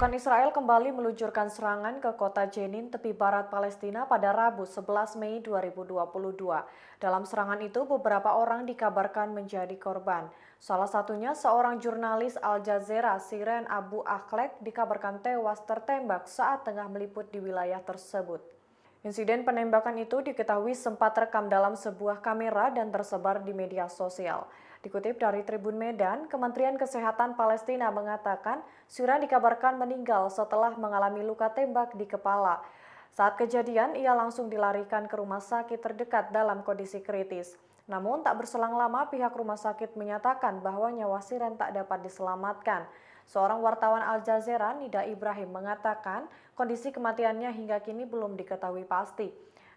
Pasukan Israel kembali meluncurkan serangan ke kota Jenin, tepi barat Palestina pada Rabu 11 Mei 2022. Dalam serangan itu, beberapa orang dikabarkan menjadi korban. Salah satunya seorang jurnalis Al Jazeera, Shirin Abu Akleh, dikabarkan tewas tertembak saat tengah meliput di wilayah tersebut. Insiden penembakan itu diketahui sempat rekam dalam sebuah kamera dan tersebar di media sosial. Dikutip dari Tribun Medan, Kementerian Kesehatan Palestina mengatakan Shirin dikabarkan meninggal setelah mengalami luka tembak di kepala. Saat kejadian, ia langsung dilarikan ke rumah sakit terdekat dalam kondisi kritis. Namun tak berselang lama pihak rumah sakit menyatakan bahwa nyawa Shirin tak dapat diselamatkan. Seorang wartawan Al Jazeera, Nida Ibrahim, mengatakan kondisi kematiannya hingga kini belum diketahui pasti.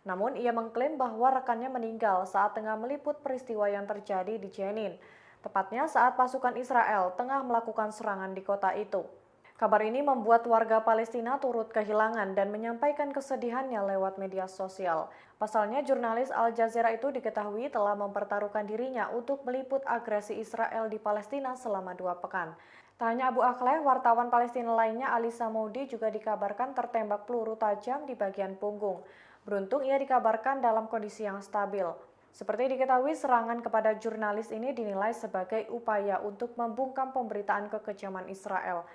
Namun ia mengklaim bahwa rekannya meninggal saat tengah meliput peristiwa yang terjadi di Jenin, tepatnya saat pasukan Israel tengah melakukan serangan di kota itu. Kabar ini membuat warga Palestina turut kehilangan dan menyampaikan kesedihannya lewat media sosial. Pasalnya, jurnalis Al Jazeera itu diketahui telah mempertaruhkan dirinya untuk meliput agresi Israel di Palestina selama 2 pekan. Tak hanya Abu Akleh, wartawan Palestina lainnya Ali Samoudi juga dikabarkan tertembak peluru tajam di bagian punggung. Beruntung ia dikabarkan dalam kondisi yang stabil. Seperti diketahui, serangan kepada jurnalis ini dinilai sebagai upaya untuk membungkam pemberitaan kekejaman Israel.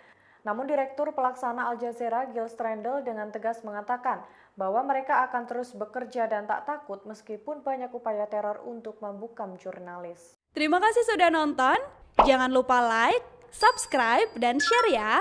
Namun Direktur Pelaksana Al Jazeera, Gil Strendel, dengan tegas mengatakan bahwa mereka akan terus bekerja dan tak takut meskipun banyak upaya teror untuk membungkam jurnalis. Terima kasih sudah nonton. Jangan lupa like, subscribe, dan share ya.